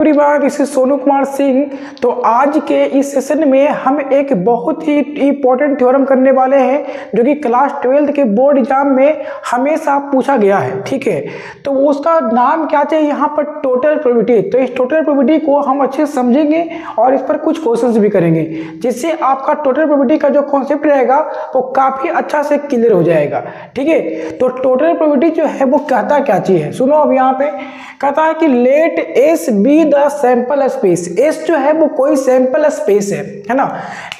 This is Sonu Kumar Singh. तो आज के इस सेशन में हम एक बहुत ही इंपॉर्टेंट थ्योरम करने वाले हैं जो कि क्लास 12 के बोर्ड एग्जाम में हमेशा पूछा गया है। ठीक है, तो उसका नाम क्या चाहिए यहाँ पर, टोटल प्रोबेबिलिटी। तो इस टोटल प्रोबेबिलिटी को हम अच्छे से समझेंगे और इस पर कुछ क्वेश्चंस भी करेंगे, जिससे आपका टोटल प्रोबेबिलिटी का जो कॉन्सेप्ट रहेगा वो काफी अच्छा से क्लियर हो जाएगा। ठीक है, तो टोटल प्रोबेबिलिटी जो है वो कहता क्या चीज है, सुनो। अब यहाँ पे कहता है कि let S be the sample space. S जो है वो कोई सैंपल स्पेस है ना।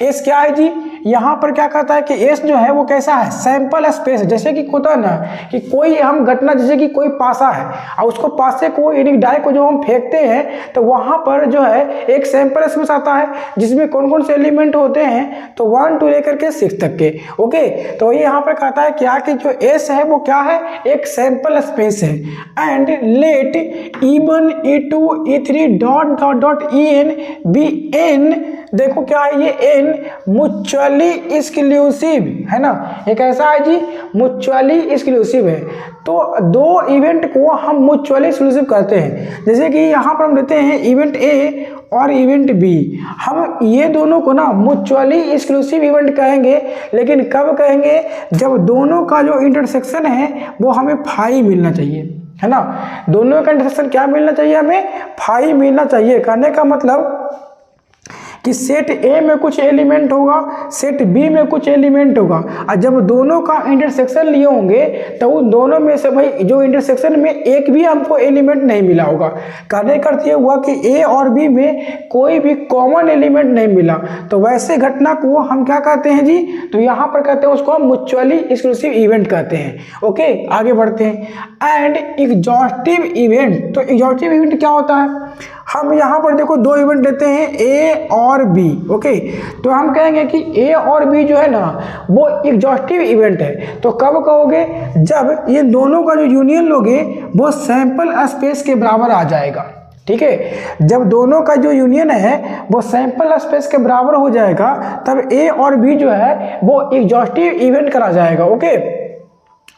एस क्या है जी, यहाँ पर क्या कहता है कि एस जो है वो कैसा है, सैंपल स्पेस। जैसे कि होता है ना कि कोई हम घटना, जैसे कि कोई पासा है और उसको पासे को यानी डाई को जो हम फेंकते हैं तो वहां पर जो है एक सैंपल स्पेस आता है जिसमें कौन कौन से एलिमेंट होते हैं, तो 1 to लेकर के 6 तक के। ओके, तो ये यहाँ पर कहता है क्या कि जो एस है वो क्या है, एक सैंपल स्पेस है। And let E1 E2 E3 dot dot dot En be N. देखो क्या है ये एन, म्यूचुअली एक्सक्लूसिव है ना। ये कैसा है जी, म्यूचुअली एक्सक्लूसिव है। तो दो इवेंट को हम म्यूचुअली एक्सक्लूसिव कहते हैं। जैसे कि यहाँ पर हम लेते हैं इवेंट ए और इवेंट बी, हम ये दोनों को ना म्यूचुअली एक्सक्लूसिव इवेंट कहेंगे। लेकिन कब कहेंगे, जब दोनों का जो इंटरसेक्शन है वो हमें 5 मिलना चाहिए, है ना। दोनों का इंटरसेक्शन क्या मिलना चाहिए, हमें 5 मिलना चाहिए। कहने का मतलब कि सेट ए में कुछ एलिमेंट होगा, सेट बी में कुछ एलिमेंट होगा, और जब दोनों का इंटरसेक्शन लिए होंगे तो उन दोनों में से भाई जो इंटरसेक्शन में एक भी हमको एलिमेंट नहीं मिला होगा। कहने का अर्थ ये हुआ कि ए और बी में कोई भी कॉमन एलिमेंट नहीं मिला, तो वैसे घटना को हम क्या कहते हैं जी, तो यहाँ पर कहते हैं उसको हम म्यूचुअली एक्सक्लूसिव इवेंट कहते हैं। ओके, आगे बढ़ते हैं। And exhaustive event. तो एग्जॉस्टिव इवेंट क्या होता है, हम यहाँ पर देखो दो इवेंट लेते हैं ए और बी। ओके, तो हम कहेंगे कि ए और बी जो है ना वो एग्जॉस्टिव इवेंट है। तो कब कहोगे, जब ये दोनों का जो यूनियन लोगे वो सैंपल स्पेस के बराबर आ जाएगा। ठीक है, जब दोनों का जो यूनियन है वो सैंपल स्पेस के बराबर हो जाएगा तब ए और बी जो है वो एग्जॉस्टिव इवेंट करा जाएगा। ओके,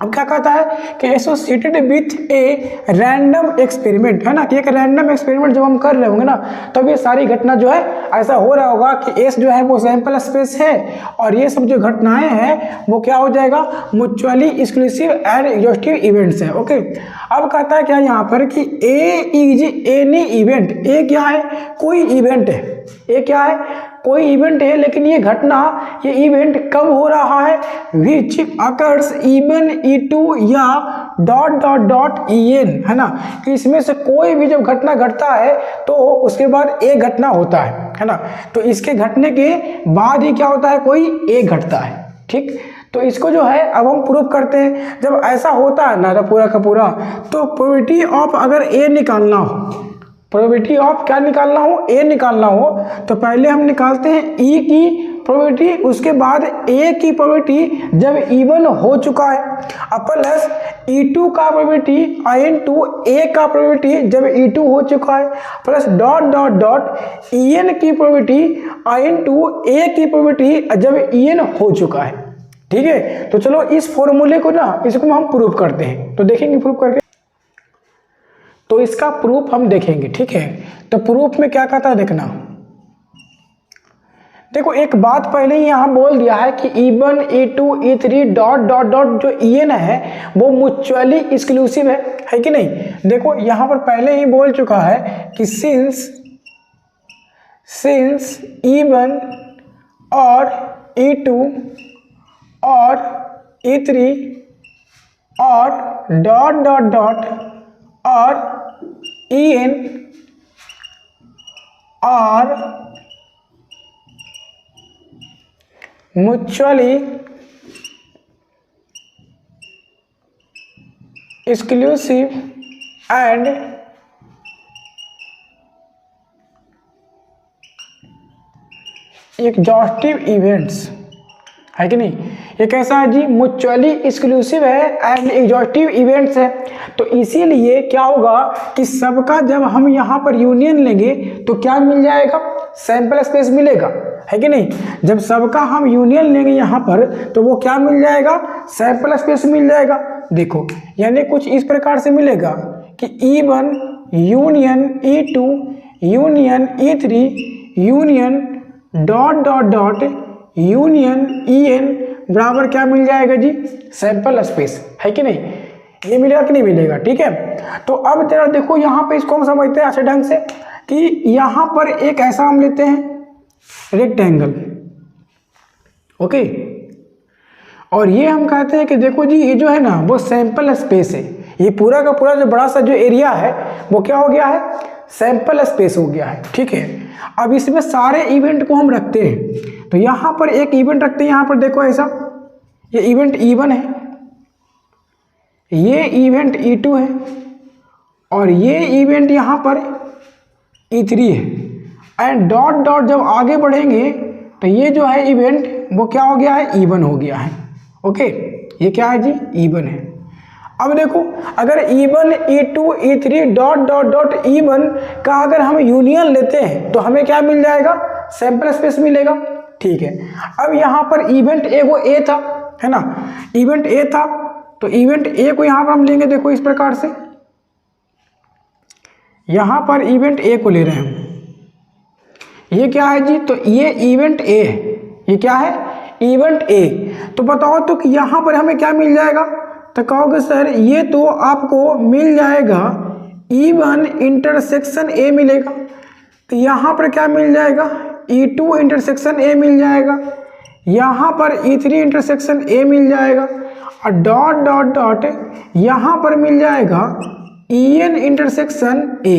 अब क्या कहता है कि associated with a random experiment, है ना, कि एक रैंडम एक्सपेरिमेंट जब हम कर रहे होंगे ना तब ये सारी घटना जो है ऐसा हो रहा होगा कि एस जो है वो सैंपल स्पेस है और ये सब जो घटनाएं हैं वो क्या हो जाएगा, mutually exclusive and exhaustive events है। ओके, अब कहता है क्या यहाँ पर कि ए इज एनी इवेंट। ए क्या है, कोई इवेंट है। ए क्या है, कोई इवेंट है, लेकिन ये घटना, ये इवेंट कब हो रहा है, विच अकर्स E1 E2 या डॉट डॉट डॉट En, है ना, कि इसमें से कोई भी जब घटना घटता है तो उसके बाद ए घटना होता है ना। तो इसके घटने के बाद ही क्या होता है, कोई ए घटता है। ठीक, तो इसको जो है अब हम प्रूव करते हैं। जब ऐसा होता है ना पूरा का पूरा, तो प्रोबेबिलिटी ऑफ अगर ए निकालना हो, प्रोबेबिलिटी ऑफ क्या निकालना हो, ए निकालना हो, तो पहले हम निकालते हैं ई की प्रोबेबिलिटी, उसके बाद ए की प्रोबेबिलिटी जब E1 हो चुका है, अब प्लस E2 का प्रोबेबिलिटी IN2 ए का प्रोबेबिलिटी जब E2 हो चुका है, plus dot dot dot En की प्रोबेबिलिटी IN2 ए की प्रोबेबिलिटी जब En हो चुका है। ठीक है, तो चलो इस फॉर्मूले को ना, इसको हम प्रूव करते हैं। तो देखेंगे प्रूव करके, तो इसका प्रूफ हम देखेंगे। ठीक है, तो प्रूफ में क्या कहता है देखना। देखो एक बात पहले ही यहाँ बोल दिया है कि E1 E2 E3 dot dot dot जो En है वो म्यूचुअली एक्सक्लूसिव है कि नहीं। देखो यहाँ पर पहले ही बोल चुका है कि सिंस E1 और E2 और E3 और डॉट डॉट डॉट और En और mutually exclusive and exhaustive events, है कि नहीं। ये कैसा है जी, म्यूचुअली एक्सक्लूसिव है एंड एग्जॉस्टिव इवेंट्स है। तो इसीलिए क्या होगा कि सबका जब हम यहाँ पर यूनियन लेंगे तो क्या मिल जाएगा, सैंपल स्पेस मिलेगा, है कि नहीं। जब सबका हम यूनियन लेंगे यहाँ पर तो वो क्या मिल जाएगा, सैंपल स्पेस मिल जाएगा। देखो यानी कुछ इस प्रकार से मिलेगा कि E1 union E2 union E3 union dot dot dot union En बराबर क्या मिल जाएगा जी, सैंपल स्पेस, है कि नहीं, ये मिलेगा कि नहीं मिलेगा। ठीक है, तो अब जरा देखो यहाँ पे इसको हम समझते हैं अच्छे ढंग से कि यहाँ पर एक ऐसा हम लेते हैं रेक्टेंगल, ओके, और ये हम कहते हैं कि देखो जी ये जो है ना वो सैंपल स्पेस है, ये पूरा का पूरा जो बड़ा सा जो एरिया है वो क्या हो गया है, सैंपल स्पेस हो गया है। ठीक है, अब इसमें सारे इवेंट को हम रखते हैं, तो यहाँ पर एक इवेंट रखते हैं, यहाँ पर देखो ऐसा, ये इवेंट E1 है, ये इवेंट E2 है, और ये इवेंट यहाँ पर E3 है, एंड डॉट डॉट जब आगे बढ़ेंगे तो ये जो है इवेंट वो क्या हो गया है, E1 हो गया है। ओके, ये क्या है जी, E1 है। अब देखो अगर E1 E2 E3 dot dot dot E1 का अगर हम यूनियन लेते हैं तो हमें क्या मिल जाएगा, सैंपल स्पेस मिलेगा। ठीक है, अब यहाँ पर इवेंट ए वो ए था, है ना, इवेंट ए था, तो इवेंट ए को यहाँ पर हम लेंगे, देखो इस प्रकार से, यहाँ पर इवेंट ए को ले रहे हैं हम, ये क्या है जी, तो ये इवेंट ए है, ये क्या है, इवेंट ए। तो बताओ तो कि यहाँ पर हमें क्या मिल जाएगा, तो कहोगे सर ये तो आपको मिल जाएगा E1 इंटरसेक्शन ए मिलेगा, तो यहाँ पर क्या मिल जाएगा, E2 इंटरसेक्शन ए मिल जाएगा, यहाँ पर E3 इंटरसेक्शन ए मिल जाएगा, और डॉट डॉट डॉट यहाँ पर मिल जाएगा En इंटरसेक्शन ए,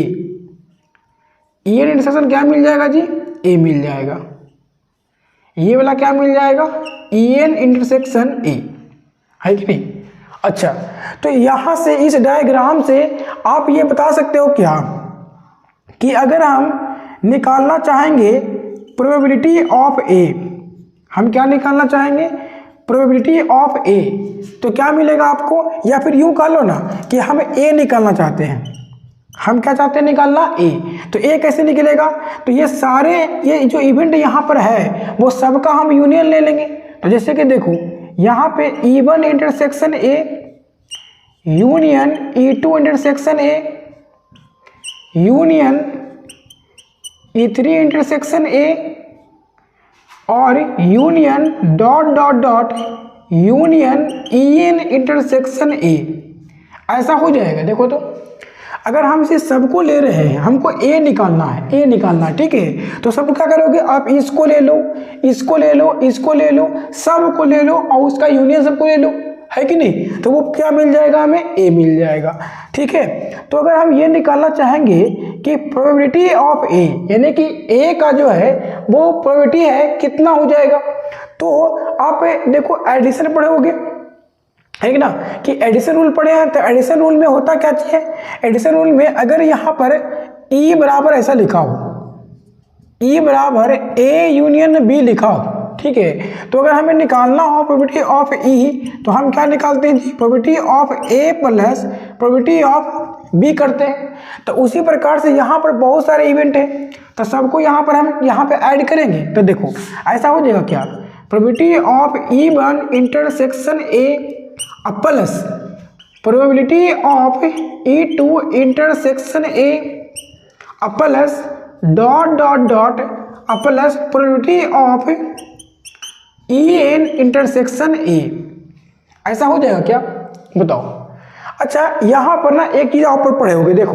En इंटरसेक्शन क्या मिल जाएगा जी, ए मिल जाएगा, ये वाला क्या मिल जाएगा, En इंटरसेक्शन ए, है कि नहीं। अच्छा, तो यहाँ से इस डायग्राम से आप ये बता सकते हो क्या कि अगर हम निकालना चाहेंगे प्रोबेबिलिटी ऑफ ए, हम क्या निकालना चाहेंगे, प्रोबेबिलिटी ऑफ ए, तो क्या मिलेगा आपको, या फिर यूँ कह लो ना कि हम ए निकालना चाहते हैं, हम क्या चाहते हैं निकालना, ए, तो ए कैसे निकलेगा, तो ये सारे ये जो इवेंट यहाँ पर है वो सबका हम यूनियन ले लेंगे। तो जैसे कि देखो यहाँ पे E1 intersection A union E2 intersection A union E3 intersection A और union dot dot dot union En intersection A, ऐसा हो जाएगा। देखो तो अगर हम इसे सबको ले रहे हैं, हमको ए निकालना है, ए निकालना है, ठीक है, तो सब क्या करोगे आप, इसको ले लो, इसको ले लो, इसको ले लो, सबको ले लो और उसका यूनियन सबको ले लो, है कि नहीं, तो वो क्या मिल जाएगा, हमें ए मिल जाएगा। ठीक है, तो अगर हम ये निकालना चाहेंगे कि प्रोबेबिलिटी ऑफ ए, यानी कि ए का जो है वो प्रोबेबिलिटी है कितना हो जाएगा, तो आप देखो एडिशन पढ़ोगे, है कि ना, कि एडिशन रूल पढ़े हैं, तो एडिशन रूल में होता क्या चीज़ है, एडिशन रूल में अगर यहाँ पर E बराबर ऐसा लिखा हो, E बराबर ए यूनियन बी लिखा हो, ठीक है, तो अगर हमें निकालना हो प्रोबेबिलिटी ऑफ E, तो हम क्या निकालते हैं जी, probability of A plus probability of B करते हैं। तो उसी प्रकार से यहाँ पर बहुत सारे इवेंट हैं, तो सबको यहाँ पर हम यहाँ पे ऐड करेंगे, तो देखो ऐसा हो जाएगा क्या, probability of E1 intersection A plus probability of E2 intersection A plus dot dot dot plus probability of En intersection A, ऐसा हो जाएगा क्या, बताओ। अच्छा, यहाँ पर ना एक चीज़ आप पढ़े होगे, देखो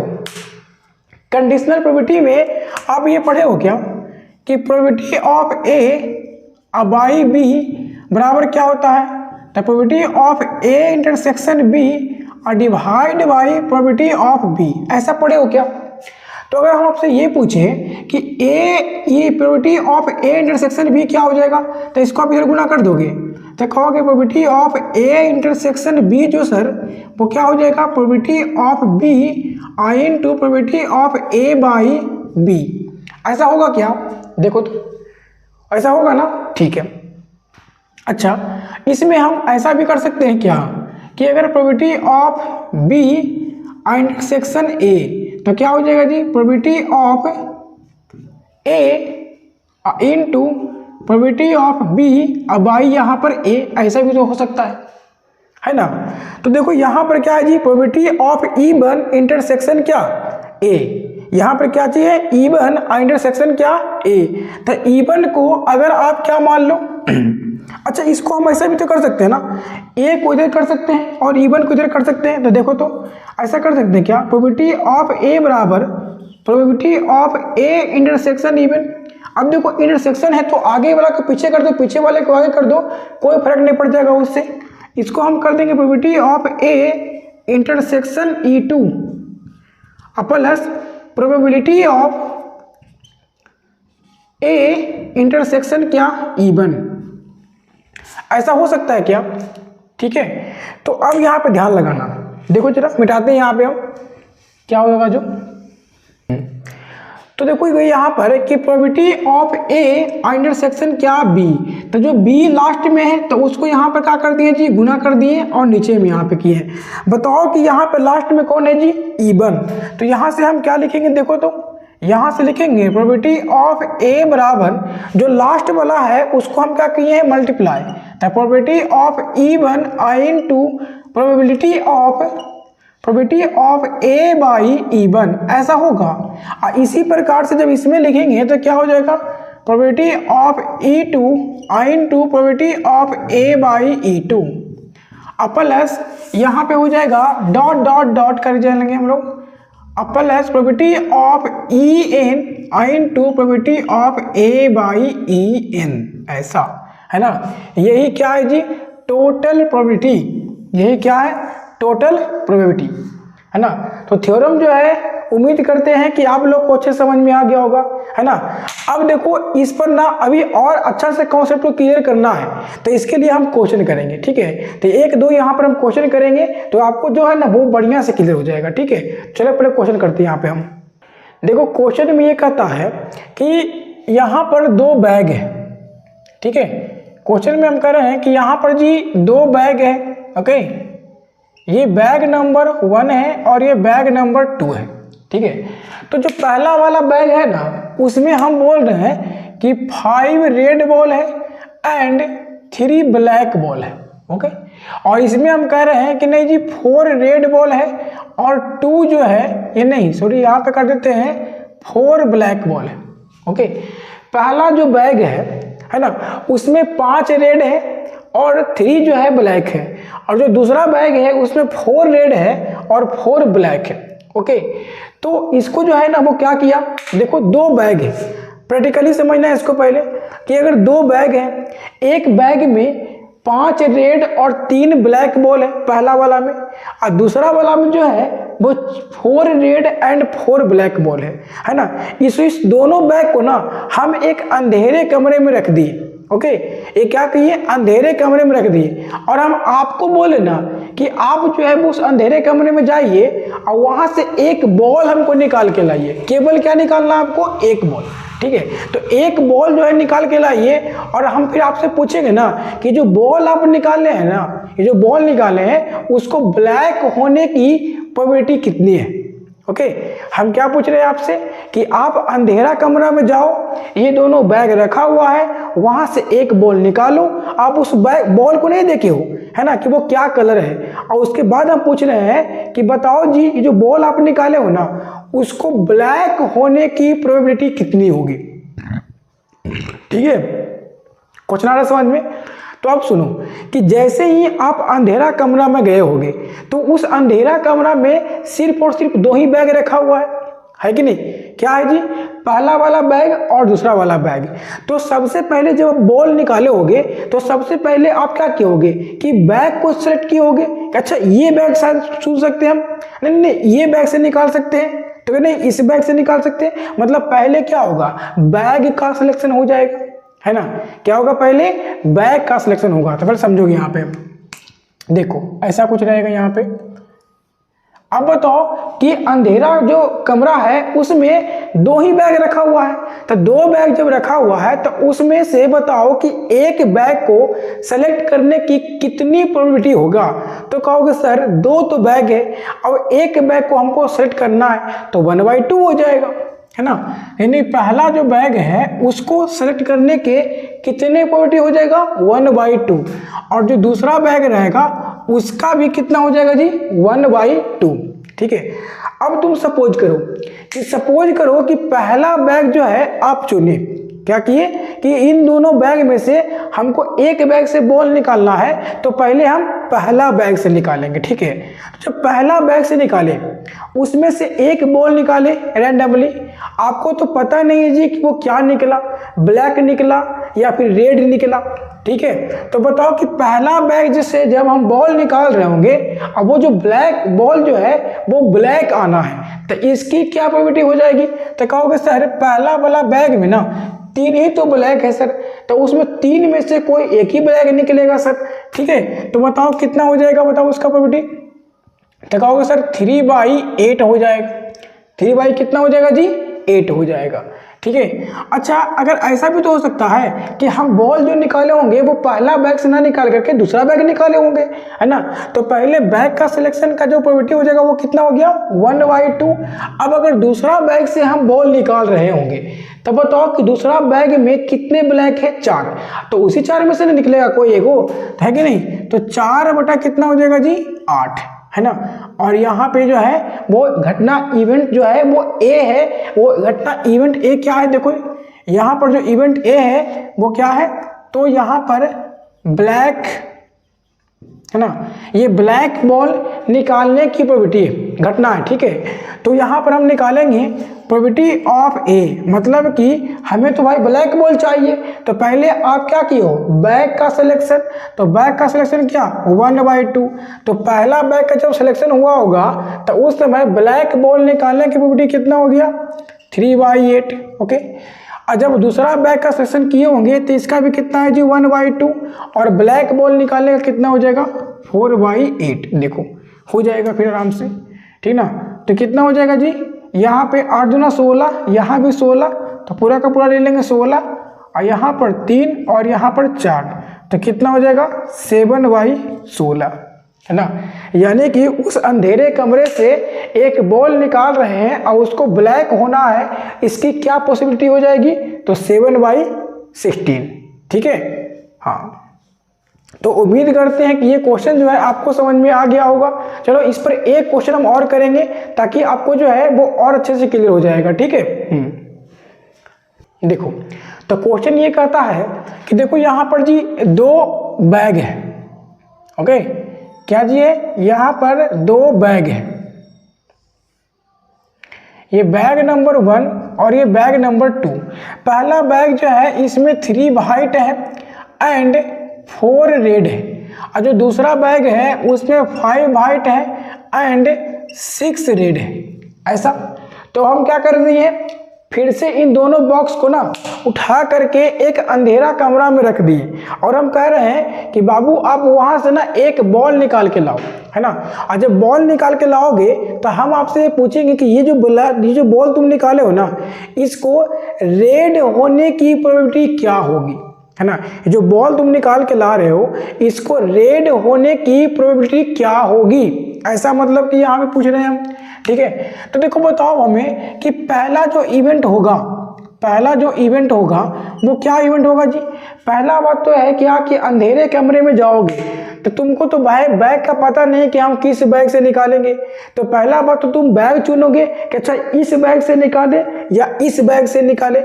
कंडीशनल प्रोबेबिलिटी में आप ये पढ़े हो क्या कि probability of A by B बराबर क्या होता है, the probability of A intersection B divide by probability of B, ऐसा पढ़े हो क्या। तो अगर हम आपसे ये पूछें कि ए, ये probability of A intersection B क्या हो जाएगा, तो इसको आप इधर गुना कर दोगे, तो कहोगे probability of A intersection B जो सर वो क्या हो जाएगा, probability of B into probability of A by B, ऐसा होगा क्या, देखो तो ऐसा होगा ना, ठीक है। अच्छा, इसमें हम ऐसा भी कर सकते हैं क्या कि अगर probability of B intersection A, तो क्या हो जाएगा जी, probability of A into probability of B by यहाँ पर ए, ऐसा भी तो हो सकता है ना। तो देखो यहाँ पर क्या है जी, प्रोबेबिलिटी ऑफ E1 इंटरसेक्शन क्या ए, यहाँ पर क्या चाहिए, इवन इंटरसेक्शन क्या ए। तो इवन को अगर आप क्या मान लो अच्छा इसको हम ऐसा भी तो कर सकते हैं ना, ए को इधर कर सकते हैं और इवन को इधर कर सकते हैं। तो देखो तो ऐसा कर सकते हैं क्या, प्रोबेबिलिटी ऑफ ए बराबर probability of A intersection even. अब देखो इंटरसेक्शन है तो आगे वाला को पीछे कर दो, पीछे वाले को आगे कर दो, कोई फर्क नहीं पड़ जाएगा उससे। इसको हम कर देंगे probability of A intersection E2 plus probability of A intersection क्या E1। ऐसा हो सकता है क्या, ठीक है। तो अब यहाँ पे ध्यान लगाना, देखो जरा मिटाते हैं यहाँ पे हम क्या होगा जो, तो देखो यहाँ पर कि प्रोबेबिलिटी ऑफ ए इंटरसेक्शन क्या बी। तो जो बी लास्ट में है तो उसको यहाँ पर क्या कर दिए जी, गुना कर दिए और नीचे में यहाँ पे किए हैं। बताओ कि यहाँ पे लास्ट में कौन है जी, E1। तो यहाँ से हम क्या लिखेंगे, देखो तो यहाँ से लिखेंगे प्रोबेबिलिटी ऑफ ए बराबर जो लास्ट वाला है उसको हम क्या किए हैं, मल्टीप्लाई। तो probability of E1 into probability of A by E1 ऐसा होगा। और इसी प्रकार से जब इसमें लिखेंगे तो क्या हो जाएगा, probability of E2 into probability of A by E2 plus यहाँ पे हो जाएगा डॉट डॉट डॉट कर जाएंगे हम लोग, plus probability of EN into probability of A by EN ऐसा है ना। यही क्या है जी, टोटल प्रोबेबिलिटी, यही क्या है, टोटल प्रोबेबिलिटी है ना। तो थ्योरम जो है उम्मीद करते हैं कि आप लोग को अच्छे समझ में आ गया होगा, है ना। अब देखो इस पर ना अभी और अच्छा से कॉन्सेप्ट को क्लियर करना है तो इसके लिए हम क्वेश्चन करेंगे, ठीक है। तो एक दो यहाँ पर हम क्वेश्चन करेंगे तो आपको जो है ना वो बढ़िया से क्लियर हो जाएगा, ठीक है। चलो पहले क्वेश्चन करते हैं यहाँ पे हम। देखो क्वेश्चन में ये कहता है कि यहाँ पर दो बैग है, ठीक है। क्वेश्चन में हम कह रहे हैं कि यहाँ पर जी दो बैग है, ओके। ये बैग नंबर 1 है और ये बैग नंबर 2 है, ठीक है। तो जो पहला वाला बैग है ना उसमें हम बोल रहे हैं कि 5 रेड बॉल है एंड 3 ब्लैक बॉल है, ओके। और इसमें हम कह रहे हैं कि नहीं जी 4 रेड बॉल है और 2 जो है ये नहीं, सॉरी यहाँ पे कर देते हैं 4 ब्लैक बॉल है, ओके। पहला जो बैग है ना उसमें 5 रेड है और 3 जो है ब्लैक है, और जो दूसरा बैग है उसमें 4 रेड है और 4 ब्लैक है, ओके। तो इसको जो है ना वो क्या किया, देखो दो बैग है, प्रैक्टिकली समझना है इसको पहले कि अगर दो बैग है, एक बैग में 5 रेड और 3 ब्लैक बॉल है पहला वाला में, और दूसरा वाला में जो है वो 4 रेड एंड 4 ब्लैक बॉल है ना। इस दोनों बैग को ना हम एक अंधेरे कमरे में रख दिए, ओके। ये क्या कहिए, अंधेरे कमरे में रख दिए, और हम आपको बोले ना कि आप जो है वो उस अंधेरे कमरे में जाइए और वहां से एक बॉल हमको निकाल के लाइए। केवल क्या निकालना आपको, एक बॉल, ठीक है। तो एक बॉल जो है निकाल के लाइए और हम फिर आपसे पूछेंगे ना कि जो बॉल आप निकाले हैं ना, ये जो बॉल निकाले हैं उसको ब्लैक होने की प्रोबेबिलिटी कितनी है, ओके। हम क्या पूछ रहे हैं आपसे कि आप अंधेरा कमरा में जाओ, ये दोनों बैग रखा हुआ है, वहां से एक बॉल निकालो, आप उस बॉल को नहीं देखे हो, है ना, कि वो क्या कलर है, और उसके बाद हम पूछ रहे हैं कि बताओ जी ये जो बॉल आप निकाले हो ना उसको ब्लैक होने की प्रोबेबिलिटी कितनी होगी, ठीक है। क्वेश्चन आ रहा समझ में। तो आप सुनो कि जैसे ही आप अंधेरा कमरा में गए होगे तो उस अंधेरा कमरा में सिर्फ और सिर्फ 2 ही बैग रखा हुआ है कि नहीं, क्या है जी, पहला वाला बैग और दूसरा वाला बैग। तो सबसे पहले जब बॉल निकाले होगे तो सबसे पहले आप क्या किए होगे कि बैग को सेलेक्ट किए होगे, अच्छा ये बैग शायद चुन सकते हैं हम, नहीं ये बैग से निकाल सकते हैं, तो नहीं इस बैग से निकाल सकते हैं। मतलब पहले क्या होगा, बैग का सिलेक्शन हो जाएगा, है ना। क्या होगा, पहले बैग का सिलेक्शन होगा। तो फिर समझोगे यहाँ पे देखो ऐसा कुछ रहेगा यहाँ पे। अब बताओ कि अंधेरा जो कमरा है उसमें 2 ही बैग रखा हुआ है, तो 2 बैग जब रखा हुआ है तो उसमें से बताओ कि एक बैग को सेलेक्ट करने की कितनी प्रोबेबिलिटी होगा। तो कहोगे सर 2 तो बैग है और एक बैग को हमको सेलेक्ट करना है तो 1/2 हो जाएगा, है ना। यानी पहला जो बैग है उसको सेलेक्ट करने के कितने प्रोबेबिलिटी हो जाएगा, 1/2, और जो दूसरा बैग रहेगा उसका भी कितना हो जाएगा जी, 1/2, ठीक है। अब तुम सपोज करो कि पहला बैग जो है आप चुने, क्या किए कि इन दोनों बैग में से हमको एक बैग से बॉल निकालना है, तो पहले हम पहला बैग से निकालेंगे, ठीक है। जब पहला बैग से निकाले, उसमें से एक बॉल निकाले रैंडमली, आपको तो पता नहीं है जी कि वो क्या निकला, ब्लैक निकला या फिर रेड निकला, ठीक है। तो बताओ कि पहला बैग जिससे जब हम बॉल निकाल रहे होंगे, अब वो जो ब्लैक बॉल जो है वो ब्लैक आना है, तो इसकी क्या प्रोबेबिलिटी हो जाएगी। तो कहोगे सर पहला वाला बैग में ना 3 ही तो ब्लैक है सर, तो उसमें 3 में से कोई एक ही ब्लैक निकलेगा सर, ठीक है। तो बताओ कितना हो जाएगा, बताओ उसका प्रोबेबिलिटी। तो कहोगे सर 3/8 हो जाएगा। 3 कितना हो जाएगा जी, 8 हो जाएगा, ठीक है। अच्छा, अगर ऐसा भी तो हो सकता है कि हम बॉल जो निकाले होंगे वो पहला बैग से ना निकाल करके दूसरा बैग निकाले होंगे, है ना। तो पहले बैग का सिलेक्शन का जो प्रोबेबिलिटी हो जाएगा वो कितना हो गया, 1/2। अब अगर दूसरा बैग से हम बॉल निकाल रहे होंगे, तब बताओ कि दूसरा बैग में कितने ब्लैक है, 4, तो उसी 4 में से ना निकलेगा कोई एक हो, है कि नहीं। तो 4 बटा कितना हो जाएगा जी, 8, है ना। और यहाँ पे जो है वो घटना इवेंट जो है वो ए है, वो घटना इवेंट ए क्या है, देखो यहाँ पर जो इवेंट ए है वो क्या है, तो यहाँ पर ब्लैक, है ना, ये ब्लैक बॉल निकालने की प्रोबेबिलिटी घटना है, ठीक है। तो यहाँ पर हम निकालेंगे प्रोबेबिलिटी ऑफ ए, मतलब कि हमें तो भाई ब्लैक बॉल चाहिए, तो पहले आप क्या किए हो, बैग का सिलेक्शन, तो बैग का सिलेक्शन क्या 1/2, तो पहला बैग का जब सिलेक्शन हुआ होगा तो उस समय ब्लैक बॉल निकालने की प्रोबेबिलिटी कितना हो गया, 3/8, ओके। और जब दूसरा बैग का सिलेक्शन किए होंगे तो इसका भी कितना है जी, 1/2, और ब्लैक बॉल निकालने का कितना हो जाएगा, 4/8, देखो हो जाएगा फिर आराम से, ठीक ना। तो कितना हो जाएगा जी, यहाँ पे 8 दूना 16, यहाँ भी 16, तो पूरा का पूरा ले लेंगे 16, और यहाँ पर 3 और यहाँ पर 4, तो कितना हो जाएगा 7/16, है ना। यानी कि उस अंधेरे कमरे से एक बॉल निकाल रहे हैं और उसको ब्लैक होना है, इसकी क्या पॉसिबिलिटी हो जाएगी, तो 7/16, ठीक है। हाँ, तो उम्मीद करते हैं कि ये क्वेश्चन जो है आपको समझ में आ गया होगा। चलो इस पर एक क्वेश्चन हम और करेंगे ताकि आपको जो है वो और अच्छे से क्लियर हो जाएगा, ठीक है। देखो, तो क्वेश्चन ये कहता है कि देखो यहाँ पर जी 2 बैग है, ओके, क्या जी है, यहाँ पर 2 बैग है, ये बैग नंबर 1 और ये बैग नंबर 2। पहला बैग जो है इसमें 3 वाइट है एंड 4 रेड है, और जो दूसरा बैग है उसमें 5 वाइट है एंड 6 रेड है, ऐसा। तो हम क्या कर दिए, फिर से इन दोनों बॉक्स को ना उठा करके एक अंधेरा कमरा में रख दिए, और हम कह रहे हैं कि बाबू आप वहां से ना एक बॉल निकाल के लाओ, है ना। और जब बॉल निकाल के लाओगे तो हम आपसे पूछेंगे कि ये जो बॉल तुम निकाले हो ना, इसको रेड होने की प्रोबेबिलिटी क्या होगी, है ना। जो बॉल तुम निकाल के ला रहे हो इसको रेड होने की प्रोबेबिलिटी क्या होगी, ऐसा मतलब कि यहाँ पे पूछ रहे हैं हम, ठीक है। तो देखो बताओ हमें कि पहला जो इवेंट होगा वो क्या इवेंट होगा जी। पहला बात तो है क्या कि अंधेरे कमरे में जाओगे तो तुमको तो बैग का पता नहीं कि हम किस बैग से निकालेंगे, तो पहला बात तो तुम बैग चुनोगे कि अच्छा इस बैग से निकाले या इस बैग से निकाले,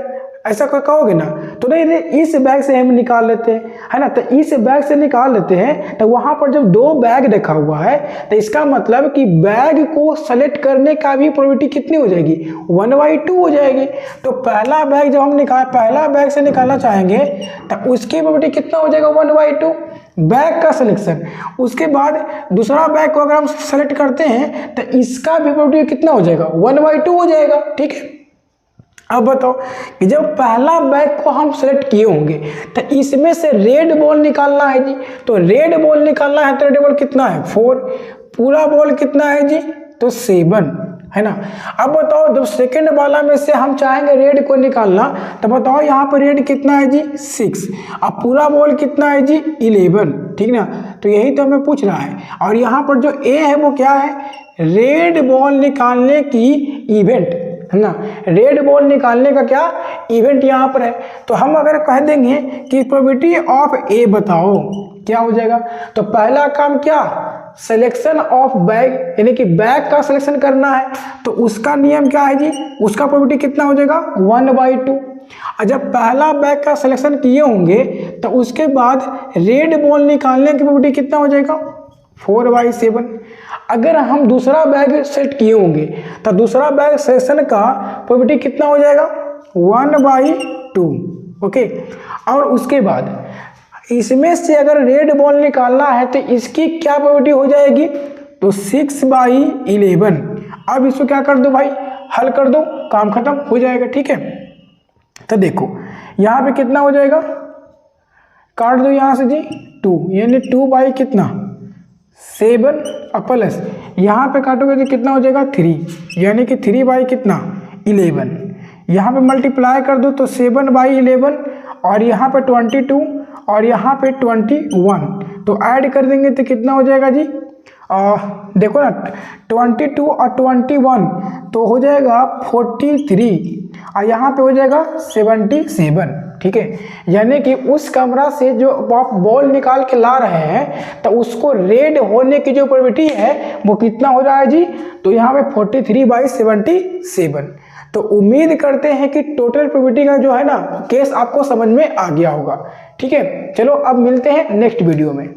ऐसा कहोगे ना। तो नहीं, इस बैग से हम निकाल लेते हैं, है ना। तो इस बैग से निकाल लेते हैं, तो वहां पर जब 2 बैग रखा हुआ है तो इसका मतलब कि बैग को सेलेक्ट करने का भी प्रोबेबिलिटी कितनी हो जाएगी, 1/2 हो जाएगी। तो पहला बैग जब हम पहला बैग से निकालना चाहेंगे तो उसकी प्रोबेबिलिटी कितना हो जाएगा, 1/2 बैग का सिलेक्शन। उसके बाद दूसरा बैग को अगर हम सेलेक्ट करते हैं तो इसका भी प्रोबेबिलिटी कितना हो जाएगा, 1/2 हो जाएगा, ठीक है। अब बताओ कि जब पहला बैग को हम सेलेक्ट किए होंगे तो इसमें से रेड बॉल निकालना है जी, तो रेड बॉल निकालना है तो रेड बॉल कितना है, 4, पूरा बॉल कितना है जी, तो 7, है ना। अब बताओ जब सेकंड वाला में से हम चाहेंगे रेड को निकालना तो बताओ यहाँ पर रेड कितना है जी, 6, अब पूरा बॉल कितना है जी, 11, ठीक ना। तो यही तो हमें पूछ रहा है, और यहाँ पर जो ए है वो क्या है, रेड बॉल निकालने की इवेंट, है ना। रेड बॉल निकालने का क्या इवेंट यहाँ पर है। तो हम अगर कह देंगे कि प्रोबेबिलिटी ऑफ ए बताओ क्या हो जाएगा, तो पहला काम क्या, सिलेक्शन ऑफ बैग, यानी कि बैग का सिलेक्शन करना है, तो उसका नियम क्या है जी, उसका प्रोबेबिलिटी कितना हो जाएगा 1/2। और जब पहला बैग का सिलेक्शन किए होंगे तो उसके बाद रेड बॉल निकालने की प्रोबेबिलिटी कितना हो जाएगा 4/7। अगर हम दूसरा बैग सेट किए होंगे तो दूसरा बैग सिलेक्शन का प्रोबेबिलिटी कितना हो जाएगा 1/2। ओके, और उसके बाद इसमें से अगर रेड बॉल निकालना है तो इसकी क्या प्रोबेबिलिटी हो जाएगी, तो 6/11। अब इसको क्या कर दो भाई, हल कर दो, काम खत्म हो जाएगा। ठीक है, तो देखो यहाँ पे कितना हो जाएगा, काट दो यहाँ से जी 2, यानी 2 कितना 7 प्लस यहाँ पे काटोगे तो कितना हो जाएगा 3, यानी कि 3 कितना 11। यहाँ पे मल्टीप्लाई कर दो तो 7/11, और यहाँ पे 22 और यहाँ पे 21, तो ऐड कर देंगे तो कितना हो जाएगा जी, देखो ना 22 और 21 तो हो जाएगा 43, और यहाँ पे हो जाएगा 77। ठीक है, यानी कि उस कमरा से जो आप बॉल निकाल के ला रहे हैं तो उसको रेड होने की जो प्रोबेबिलिटी है वो कितना हो रहा है जी, तो यहाँ पे 43/77। तो उम्मीद करते हैं कि टोटल प्रोबेबिलिटी का जो है ना केस आपको समझ में आ गया होगा। ठीक है, चलो अब मिलते हैं नेक्स्ट वीडियो में।